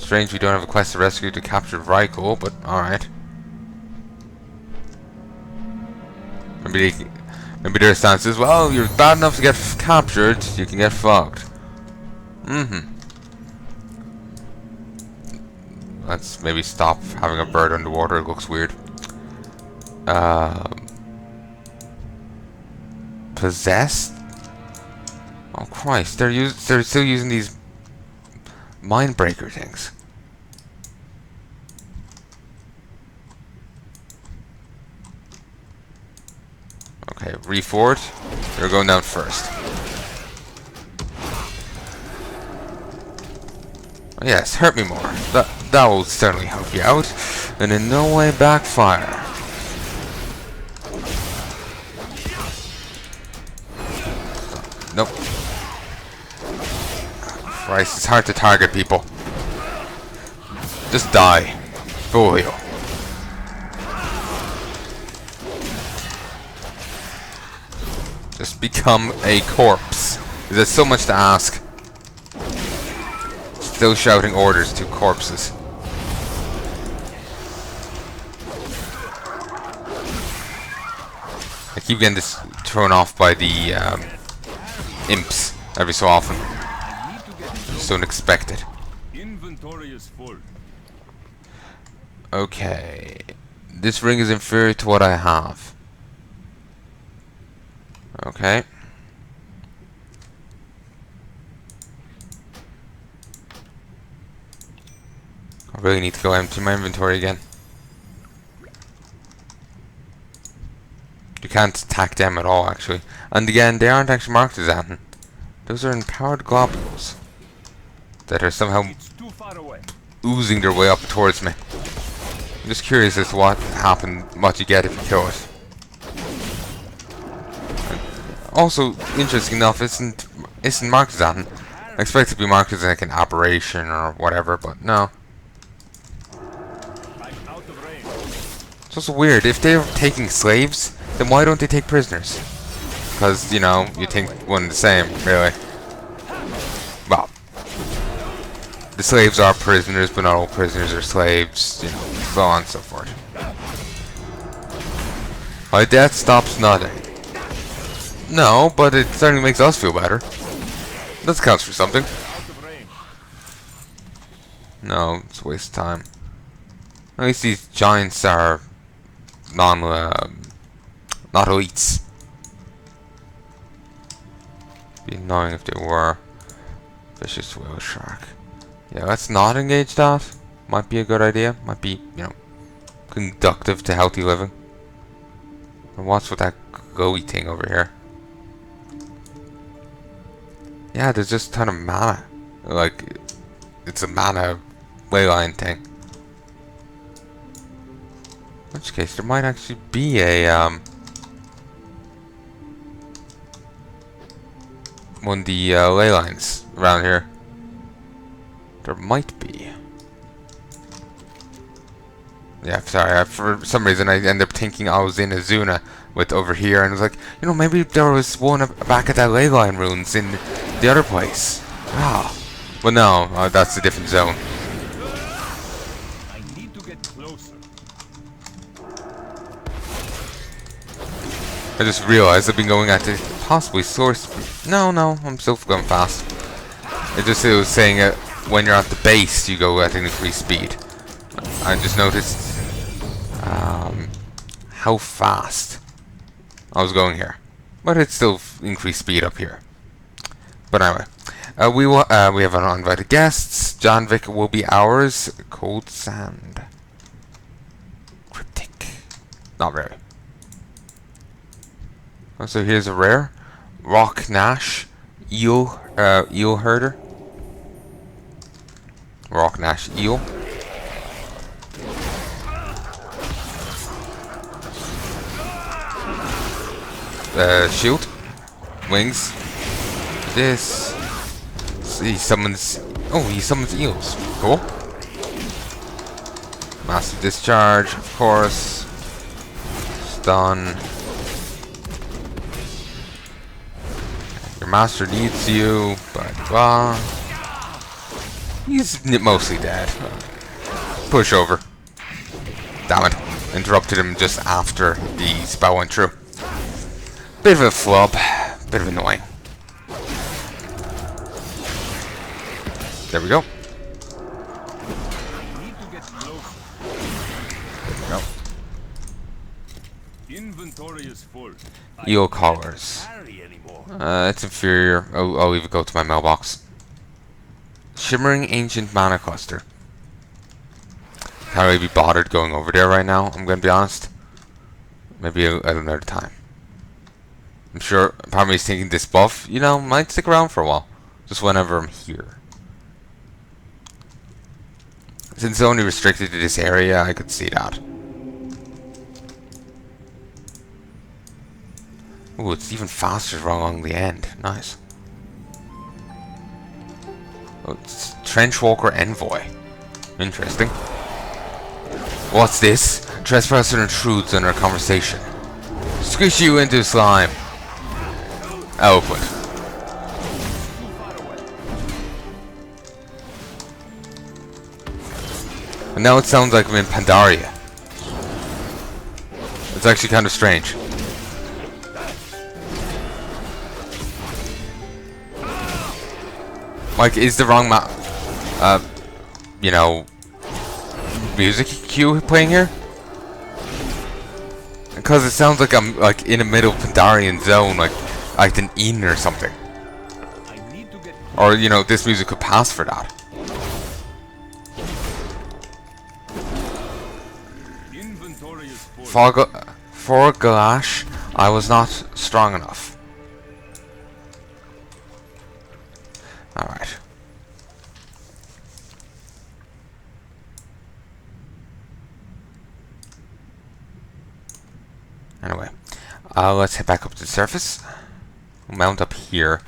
Strange we don't have a quest to rescue to capture Vrykul, but alright. Maybe their stance is, well, you're bad enough to get captured, you can get fucked. Let's maybe stop having a bird underwater, it looks weird. Possessed? Oh Christ, they're still using these mind breaker things. Okay, reforward. They're going down first. Oh, yes, hurt me more. That will certainly help you out, and in no way backfire. Nope. Christ, it's hard to target people. Just die. Full heal. Just become a corpse. There's so much to ask. Still shouting orders to corpses. I keep getting this thrown off by the imps every so often. Just don't expect it. Inventory is full. Okay. This ring is inferior to what I have. Okay. I really need to go empty my inventory again. You can't attack them at all, actually. And again, they aren't actually marked as anything. Those are empowered globules that are somehow oozing their way up towards me. I'm just curious as to what happened, what you get if you kill it. Also, interesting enough, isn't marked as anything. I expect it to be marked as like an aberration or whatever, but no. It's also weird. If they're taking slaves, then why don't they take prisoners? Because, you know, you think one and the same, really. Well, the slaves are prisoners, but not all prisoners are slaves, you know, so on and so forth. My death stops nothing. No, but it certainly makes us feel better. That counts for something. No, it's a waste of time. At least these giants are not elites. Be annoying if they were. Vicious whale shark. Yeah, let's not engage that. Might be a good idea. Might be, you know, conductive to healthy living. And what's with that glowy thing over here? Yeah, there's just a ton of mana. Like, it's a mana leyline thing. In which case, there might actually be a, one of the ley lines around here. There might be. Yeah, sorry, for some reason I ended up thinking I was in Azuna with over here, and I was like, you know, maybe there was one back at that ley line ruins in the other place. Ah, well no, that's a different zone. I need to get closer. I just realized I've been going at the possibly source. No, I'm still going fast. It was saying when you're at the base, you go at an increased speed. I just noticed how fast I was going here, but it's still increased speed up here. But anyway, we have uninvited guests. Janvik will be ours. Cold sand. Cryptic. Not really. Oh, so here's a rare. Rock Nash. Eel herder. Rock Nash eel. Shield. Wings. This. He summons. Oh, he summons eels. Cool. Massive discharge, of course. Stun. Your master needs you. Blah blah. He's mostly dead. Push over. Damn it. Interrupted him just after the spell went through. Bit of a flub. Bit of annoying. There we go. Need to get closer. No. Inventory is full. Eel collars. Carry anymore. It's inferior. I'll leave it go to my mailbox. Shimmering Ancient Mana Cluster. Can't really be bothered going over there right now, I'm gonna be honest. Maybe at another time. I'm sure part of me is thinking this buff, you know, might stick around for a while. Just whenever I'm here. Since it's only restricted to this area, I could see that. Ooh, it's even faster along the end. Nice. Oh, it's Trenchwalker Envoy. Interesting. What's this? Trespasser intrudes on our conversation. Squish you into slime. Eloquent. And now it sounds like I'm in Pandaria. It's actually kind of strange. Like, is the wrong you know, music cue playing here? Because it sounds like I'm like in the middle of Pandarian zone, like an Eden or something. I need to get Or, you know, this music could pass for that. inventory is full. For Galash, I was not strong enough. Alright. Anyway, let's head back up to the surface. We'll mount up here.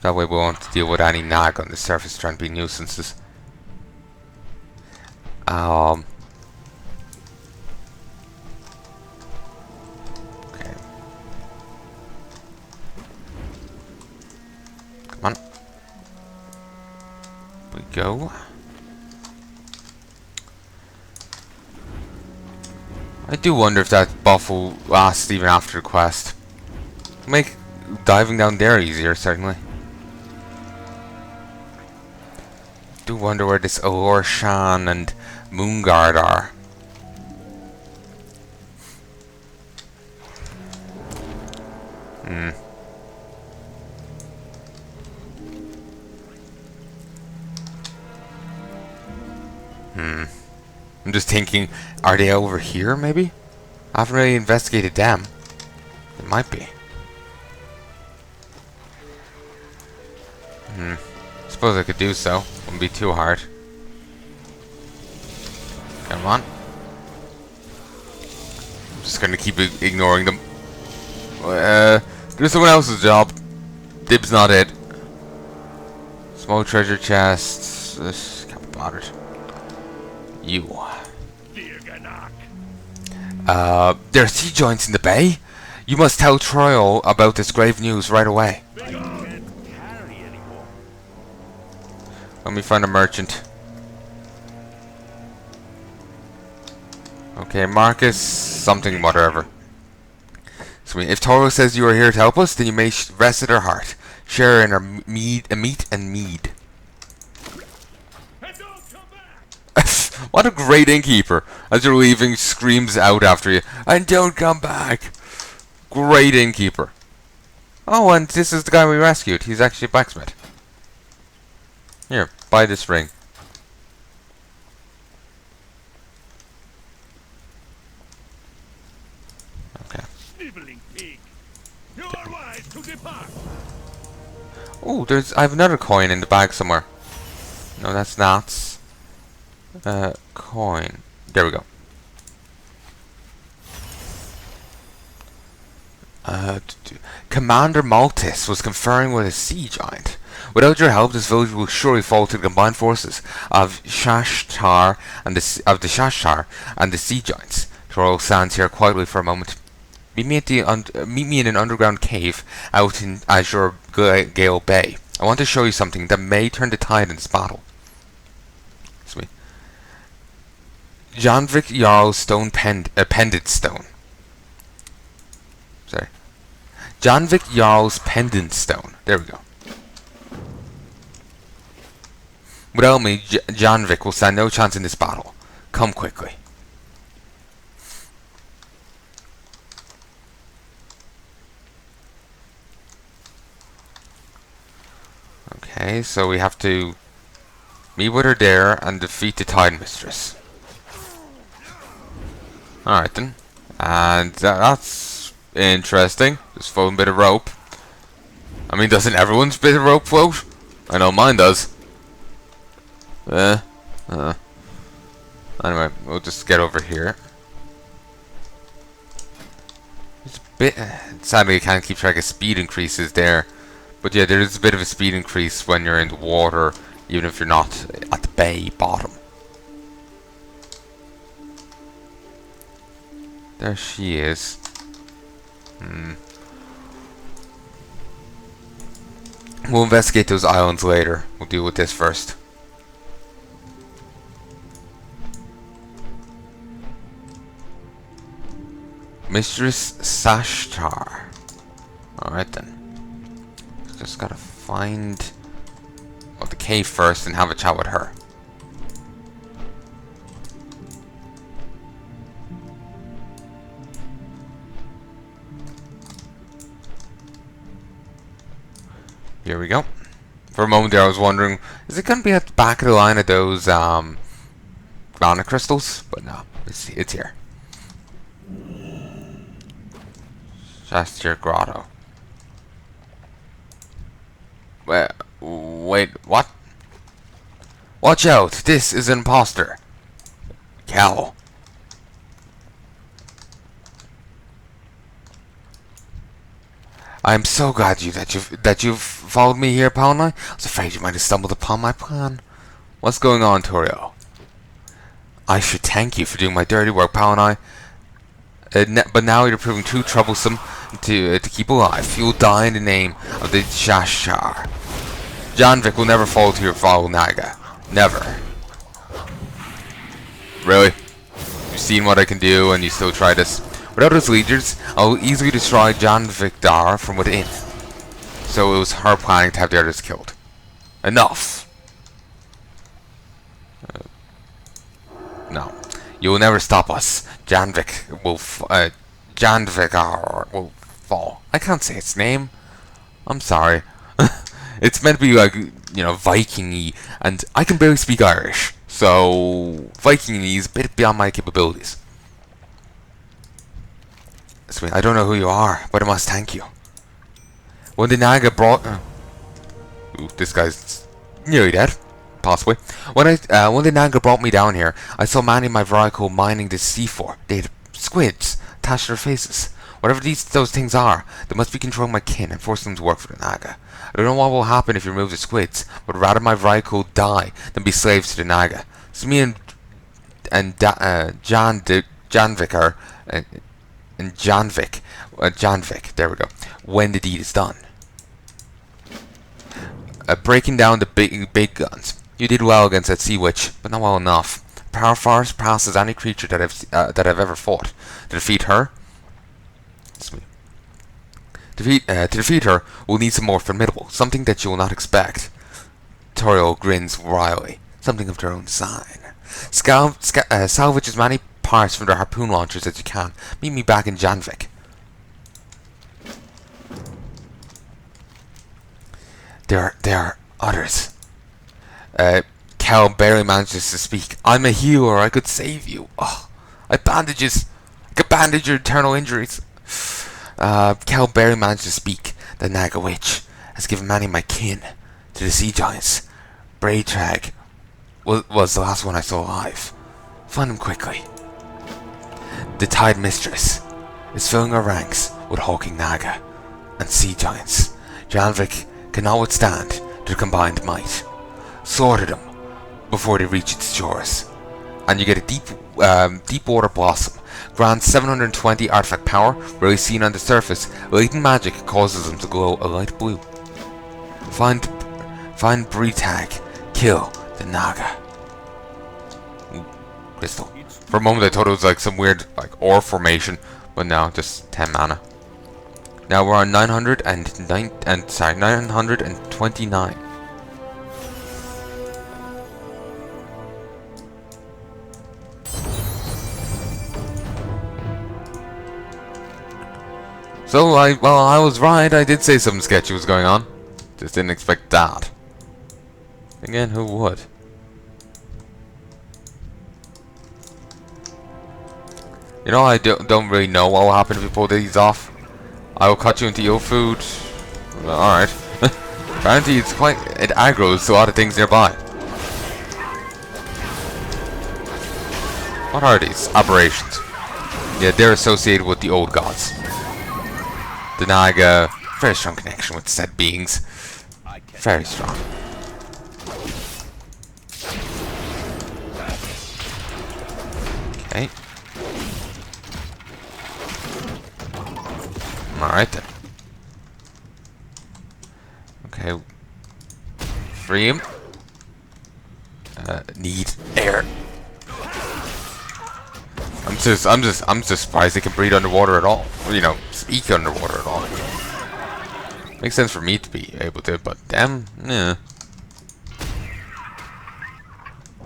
That way we won't deal with any nag on the surface trying to be nuisances. Okay. Come on. We go. I do wonder if that buff will last even after the quest. Make diving down there easier, certainly. Do wonder where this Alorshan and Moonguard are. I'm just thinking, are they over here, maybe? I haven't really investigated them. It might be. Suppose I could do so. Wouldn't be too hard. Come on. I'm just gonna keep ignoring them. Do someone else's job. Dib's not it. Small treasure chests. Can't be bothered. You. There are sea giants in the bay. You must tell Toryl about this grave news right away. I can't carry anymore. Let me find a merchant. Okay, Marcus, something, whatever. So if Toryl says you are here to help us, then you may rest at her heart. Share in our meat and mead. And don't come back. What a great innkeeper! As you're leaving, screams out after you, and don't come back! Great innkeeper. Oh, and this is the guy we rescued. He's actually a blacksmith. Here, buy this ring. Okay. Sniveling pig. You are wise to depart. Oh, I have another coin in the bag somewhere. No, that's not. Coin. There we go. Commander Maltis was conferring with a sea giant. Without your help, this village will surely fall to the combined forces of Shashtar and the Shashtar and the sea giants. Toryl stands here quietly for a moment. Meet me in an underground cave out in Azure Gale Bay. I want to show you something that may turn the tide in this battle. Janvik Jarl Stone Pendant Stone. Sorry. Janvik Jarl's Pendant Stone. There we go. Without me, Janvik will stand no chance in this battle. Come quickly. Okay, so we have to meet with her there and defeat the Tide Mistress. Alright then. And that's interesting. Just floating a bit of rope. I mean, doesn't everyone's bit of rope float? I know mine does. Anyway, we'll just get over here. There's a bit. Sadly, I can't keep track of speed increases there. But yeah, there is a bit of a speed increase when you're in the water, even if you're not at the bay bottom. There she is. We'll investigate those islands later. We'll deal with this first. Mistress Sashtar. Alright then. Just gotta find the cave first and have a chat with her. Here we go. For a moment there I was wondering, is it gonna be at the back of the line of those mana crystals? But no, it's here. Shastir Grotto. Wait, what? Watch out! This is an imposter. Cow. I am so glad that you've followed me here, Palnai. I was afraid you might have stumbled upon my plan. What's going on, Toryl? I should thank you for doing my dirty work, Palnai. But now you're proving too troublesome to keep alive. You'll die in the name of the Shashar. Janvik will never fall to your foul Naga. Never. Really? You've seen what I can do and you still try this? Without his leaders, I will easily destroy Janvik Dar from within. So it was her planning to have the others killed. Enough! No. You will never stop us. Janvik will fall. I can't say its name. I'm sorry. It's meant to be like, you know, Viking-y, and I can barely speak Irish, so Viking-y is a bit beyond my capabilities. So, I don't know who you are, but I must thank you. When the Naga brought... ooh, this guy's nearly dead. Possibly. When the Naga brought me down here, I saw many of my vehicle mining this sea floor. They had squids attached to their faces. Whatever those things are, they must be controlling my kin and forcing them to work for the Naga. I don't know what will happen if you remove the squids, but rather my vehicle die than be slaves to the Naga. So me and Janvik are... and Janvik, there we go, when the deed is done. Breaking down the big guns. You did well against that sea witch, but not well enough. Power far surpasses any creature that I've ever fought. To defeat her, to defeat her, we'll need some more formidable, something that you will not expect. Toryl grins wryly, something of their own design. Salvage as many parts from their harpoon launchers as you can. Meet me back in Janvik. There are others. Cal barely manages to speak. I'm a healer. I could save you. Oh, I could bandage your internal injuries. Cal barely managed to speak. The Naga Witch has given many of my kin to the sea giants. Braytrag was the last one I saw alive. Find him quickly. The Tide Mistress is filling her ranks with hulking Naga and sea giants. Janvik cannot withstand their combined might. Slaughter them before they reach its shores. And you get a deep water blossom. Grants 720 artifact power, rarely seen on the surface. Latent magic causes them to glow a light blue. Find Braytrag. Kill the Naga. Ooh, crystal. It For a moment I thought it was like some weird like ore formation, but no, just 10 mana. Now we're on 929. So I was right. I did say something sketchy was going on. Just didn't expect that. Again, who would? You know, I don't really know what will happen if you pull these off. I will cut you into your food. Well, alright. Apparently it aggroes a lot of things nearby. What are these? Aberrations. Yeah, they're associated with the old gods. The Naga, very strong connection with said beings. Very strong. Okay. Alright then. Okay. Free him. Need air. I'm just surprised they can breathe underwater at all. You know, speak underwater at all. Makes sense for me to be able to, but them, yeah.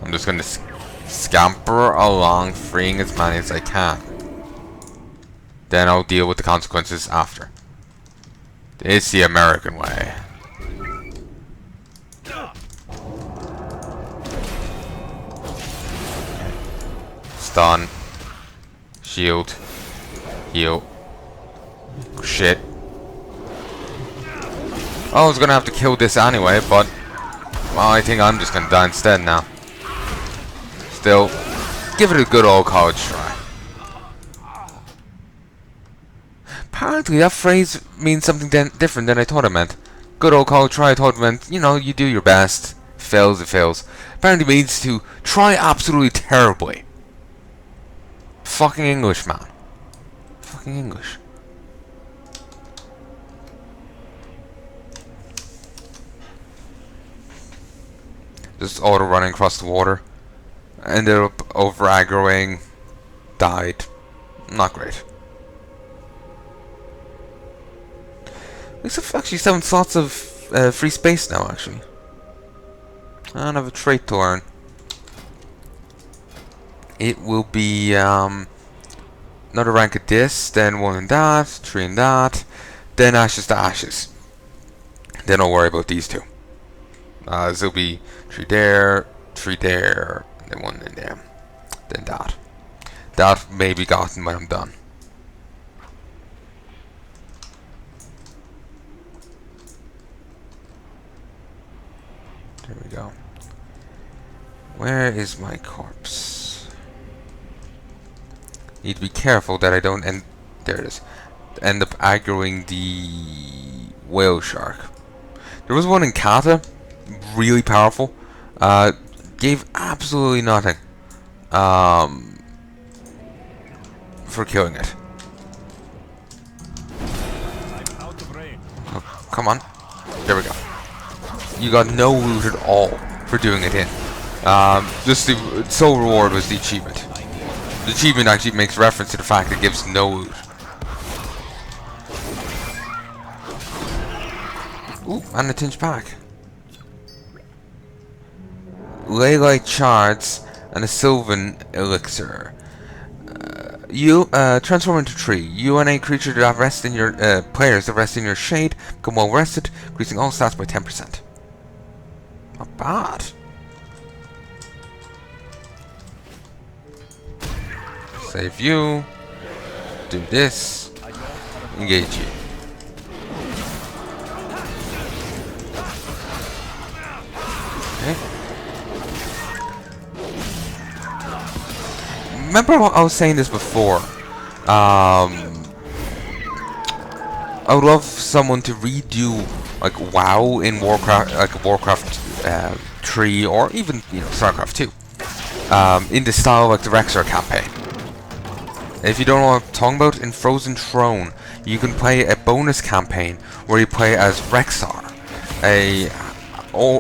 I'm just gonna scamper along, freeing as many as I can. Then I'll deal with the consequences after. It's the American way. Stun. Shield. Heal. Shit. I was gonna have to kill this anyway, but well, I think I'm just gonna die instead now. Still, give it a good old college try. Apparently that phrase means something different than I thought it meant. Good old college try, I thought it meant, you know, you do your best. Fails, it fails. Apparently it means to try absolutely terribly. Fucking English, man. Fucking English. Just auto running across the water. Ended up over aggroing. Died. Not great. Looks like actually 7 slots of free space now, actually. I don't have a trait to learn. It will be another rank of this, then 1 in that, 3 in that, then ashes to ashes. Then I'll worry about these 2. This will be 3 there, then 1 in there, then that. That may be gotten when I'm done. There we go. Where is my corpse? Need to be careful that I don't there it is. End up aggroing the whale shark. There was one in Kata, really powerful. Gave absolutely nothing for killing it. Oh, come on. There we go. You got no loot at all for doing it in. Just the sole reward was the achievement. The achievement actually makes reference to the fact it gives no loot. Ooh, and a tinge pack. Laylite shards and a sylvan elixir. You transform into tree. You and a creature that rest in your players that rest in your shade become well rested, increasing all stats by 10%. Not bad. Save you. Do this. Engage you. Okay. Remember what I was saying this before? I would love someone to redo like WoW in Warcraft, like Warcraft 3 or even StarCraft 2, in the style like the Rexar campaign. If you don't know what I'm talking about, in Frozen Throne, you can play a bonus campaign where you play as Rexar, a